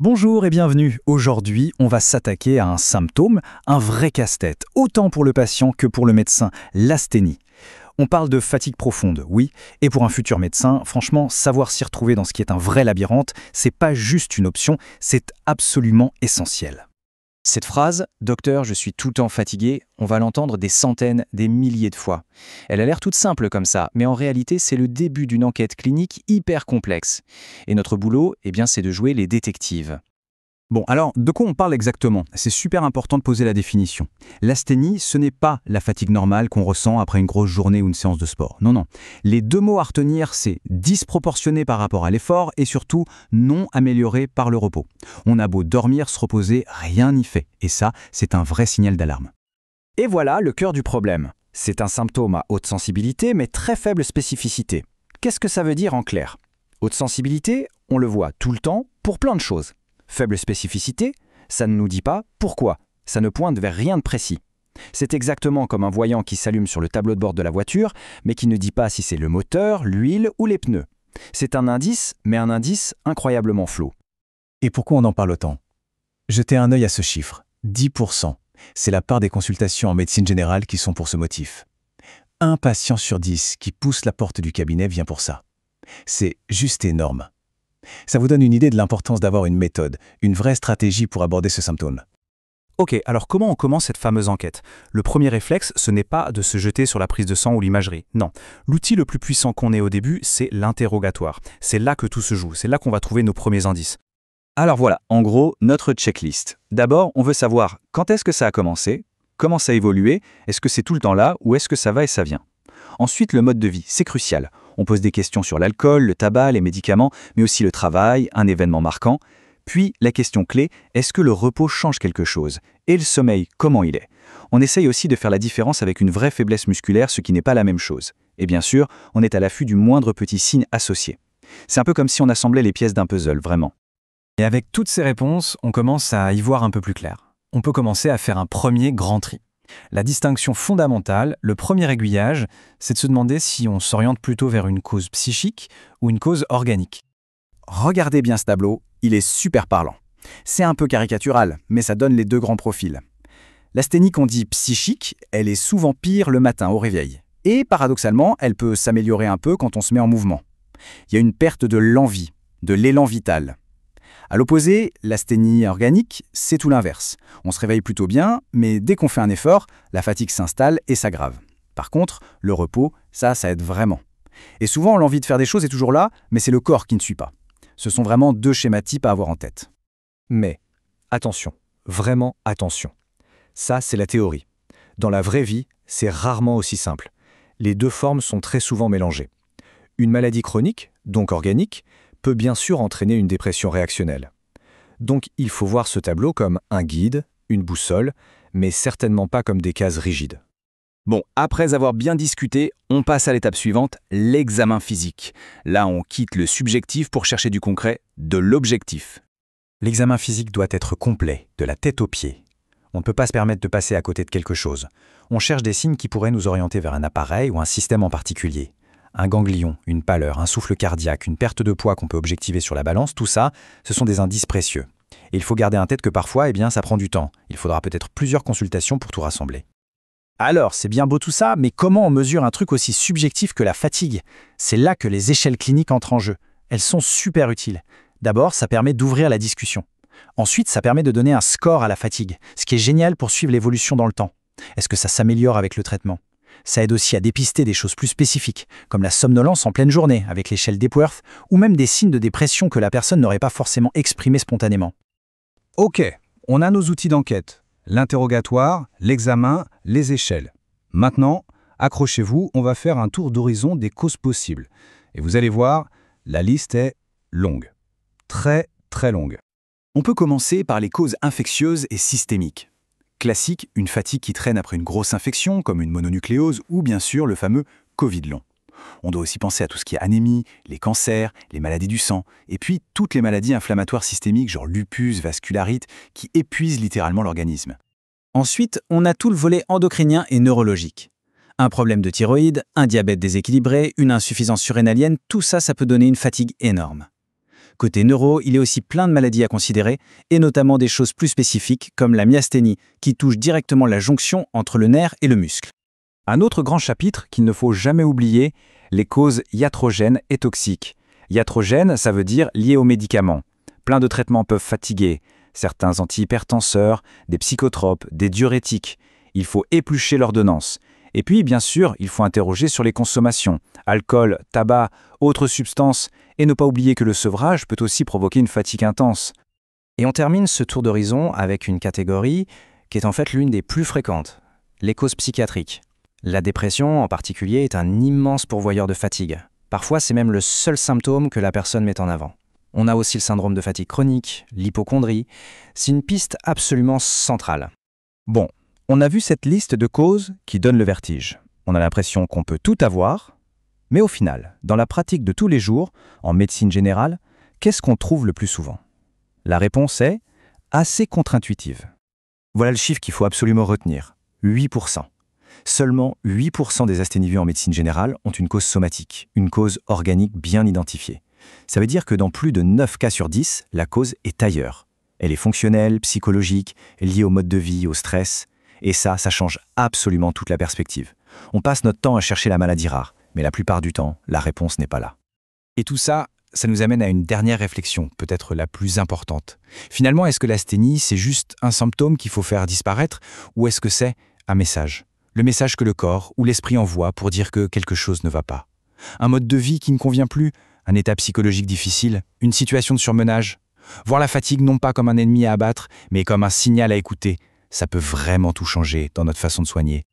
Bonjour et bienvenue. Aujourd'hui, on va s'attaquer à un symptôme, un vrai casse-tête, autant pour le patient que pour le médecin, l'asthénie. On parle de fatigue profonde, oui, et pour un futur médecin, franchement, savoir s'y retrouver dans ce qui est un vrai labyrinthe, c'est pas juste une option, c'est absolument essentiel. Cette phrase « Docteur, je suis tout le temps fatigué », on va l'entendre des centaines, des milliers de fois. Elle a l'air toute simple comme ça, mais en réalité, c'est le début d'une enquête clinique hyper complexe. Et notre boulot, c'est de jouer les détectives. Bon, alors, de quoi on parle exactement? C'est super important de poser la définition. L'asthénie, ce n'est pas la fatigue normale qu'on ressent après une grosse journée ou une séance de sport. Non, non. Les deux mots à retenir, c'est disproportionné par rapport à l'effort et surtout non amélioré par le repos. On a beau dormir, se reposer, rien n'y fait. Et ça, c'est un vrai signal d'alarme. Et voilà le cœur du problème. C'est un symptôme à haute sensibilité, mais très faible spécificité. Qu'est-ce que ça veut dire en clair? Haute sensibilité, on le voit tout le temps pour plein de choses. Faible spécificité, ça ne nous dit pas pourquoi, ça ne pointe vers rien de précis. C'est exactement comme un voyant qui s'allume sur le tableau de bord de la voiture, mais qui ne dit pas si c'est le moteur, l'huile ou les pneus. C'est un indice, mais un indice incroyablement flou. Et pourquoi on en parle autant? Jetez un œil à ce chiffre, 10%. C'est la part des consultations en médecine générale qui sont pour ce motif. Un patient sur 10 qui pousse la porte du cabinet vient pour ça. C'est juste énorme. Ça vous donne une idée de l'importance d'avoir une méthode, une vraie stratégie pour aborder ce symptôme. Ok, alors comment on commence cette fameuse enquête? Le premier réflexe, ce n'est pas de se jeter sur la prise de sang ou l'imagerie. Non, l'outil le plus puissant qu'on ait au début, c'est l'interrogatoire. C'est là que tout se joue, c'est là qu'on va trouver nos premiers indices. Alors voilà, en gros, notre checklist. D'abord, on veut savoir quand est-ce que ça a commencé, comment ça a évolué, est-ce que c'est tout le temps là ou est-ce que ça va et ça vient. Ensuite, le mode de vie, c'est crucial. On pose des questions sur l'alcool, le tabac, les médicaments, mais aussi le travail, un événement marquant. Puis, la question clé, est-ce que le repos change quelque chose? Et le sommeil, comment il est? On essaye aussi de faire la différence avec une vraie faiblesse musculaire, ce qui n'est pas la même chose. Et bien sûr, on est à l'affût du moindre petit signe associé. C'est un peu comme si on assemblait les pièces d'un puzzle, vraiment. Et avec toutes ces réponses, on commence à y voir un peu plus clair. On peut commencer à faire un premier grand tri. La distinction fondamentale, le premier aiguillage, c'est de se demander si on s'oriente plutôt vers une cause psychique ou une cause organique. Regardez bien ce tableau, il est super parlant. C'est un peu caricatural, mais ça donne les deux grands profils. L'asthénie qu'on dit psychique, elle est souvent pire le matin au réveil. Et paradoxalement, elle peut s'améliorer un peu quand on se met en mouvement. Il y a une perte de l'envie, de l'élan vital. À l'opposé, l'asthénie organique, c'est tout l'inverse. On se réveille plutôt bien, mais dès qu'on fait un effort, la fatigue s'installe et s'aggrave. Par contre, le repos, ça aide vraiment. Et souvent, l'envie de faire des choses est toujours là, mais c'est le corps qui ne suit pas. Ce sont vraiment deux schémas types à avoir en tête. Mais, attention, vraiment attention. Ça, c'est la théorie. Dans la vraie vie, c'est rarement aussi simple. Les deux formes sont très souvent mélangées. Une maladie chronique, donc organique, peut bien sûr entraîner une dépression réactionnelle. Donc il faut voir ce tableau comme un guide, une boussole, mais certainement pas comme des cases rigides. Bon, après avoir bien discuté, on passe à l'étape suivante, l'examen physique. Là, on quitte le subjectif pour chercher du concret, de l'objectif. L'examen physique doit être complet, de la tête aux pieds. On ne peut pas se permettre de passer à côté de quelque chose. On cherche des signes qui pourraient nous orienter vers un appareil ou un système en particulier. Un ganglion, une pâleur, un souffle cardiaque, une perte de poids qu'on peut objectiver sur la balance, tout ça, ce sont des indices précieux. Et il faut garder en tête que parfois, ça prend du temps. Il faudra peut-être plusieurs consultations pour tout rassembler. Alors, c'est bien beau tout ça, mais comment on mesure un truc aussi subjectif que la fatigue? C'est là que les échelles cliniques entrent en jeu. Elles sont super utiles. D'abord, ça permet d'ouvrir la discussion. Ensuite, ça permet de donner un score à la fatigue, ce qui est génial pour suivre l'évolution dans le temps. Est-ce que ça s'améliore avec le traitement? Ça aide aussi à dépister des choses plus spécifiques, comme la somnolence en pleine journée avec l'échelle d'Epworth, ou même des signes de dépression que la personne n'aurait pas forcément exprimés spontanément. Ok, on a nos outils d'enquête. L'interrogatoire, l'examen, les échelles. Maintenant, accrochez-vous, on va faire un tour d'horizon des causes possibles. Et vous allez voir, la liste est longue. Très, très longue. On peut commencer par les causes infectieuses et systémiques. Classique, une fatigue qui traîne après une grosse infection, comme une mononucléose ou bien sûr le fameux Covid long. On doit aussi penser à tout ce qui est anémie, les cancers, les maladies du sang, et puis toutes les maladies inflammatoires systémiques, genre lupus, vascularite, qui épuisent littéralement l'organisme. Ensuite, on a tout le volet endocrinien et neurologique. Un problème de thyroïde, un diabète déséquilibré, une insuffisance surrénalienne, tout ça, ça peut donner une fatigue énorme. Côté neuro, il y a aussi plein de maladies à considérer, et notamment des choses plus spécifiques comme la myasthénie, qui touche directement la jonction entre le nerf et le muscle. Un autre grand chapitre qu'il ne faut jamais oublier, les causes iatrogènes et toxiques. Iatrogène, ça veut dire lié aux médicaments. Plein de traitements peuvent fatiguer, certains antihypertenseurs, des psychotropes, des diurétiques. Il faut éplucher l'ordonnance. Et puis, bien sûr, il faut interroger sur les consommations, alcool, tabac, autres substances, et ne pas oublier que le sevrage peut aussi provoquer une fatigue intense. Et on termine ce tour d'horizon avec une catégorie qui est en fait l'une des plus fréquentes, les causes psychiatriques. La dépression, en particulier, est un immense pourvoyeur de fatigue. Parfois, c'est même le seul symptôme que la personne met en avant. On a aussi le syndrome de fatigue chronique, l'hypocondrie. C'est une piste absolument centrale. Bon, on a vu cette liste de causes qui donne le vertige. On a l'impression qu'on peut tout avoir, mais au final, dans la pratique de tous les jours, en médecine générale, qu'est-ce qu'on trouve le plus souvent? La réponse est assez contre-intuitive. Voilà le chiffre qu'il faut absolument retenir. 8%. Seulement 8% des asthénies vues en médecine générale ont une cause somatique, une cause organique bien identifiée. Ça veut dire que dans plus de 9 cas sur 10, la cause est ailleurs. Elle est fonctionnelle, psychologique, liée au mode de vie, au stress. Et ça change absolument toute la perspective. On passe notre temps à chercher la maladie rare, mais la plupart du temps, la réponse n'est pas là. Et tout ça, ça nous amène à une dernière réflexion, peut-être la plus importante. Finalement, est-ce que l'asthénie, c'est juste un symptôme qu'il faut faire disparaître, ou est-ce que c'est un message? Le message que le corps ou l'esprit envoie pour dire que quelque chose ne va pas. Un mode de vie qui ne convient plus, un état psychologique difficile, une situation de surmenage. Voir la fatigue non pas comme un ennemi à abattre, mais comme un signal à écouter, ça peut vraiment tout changer dans notre façon de soigner.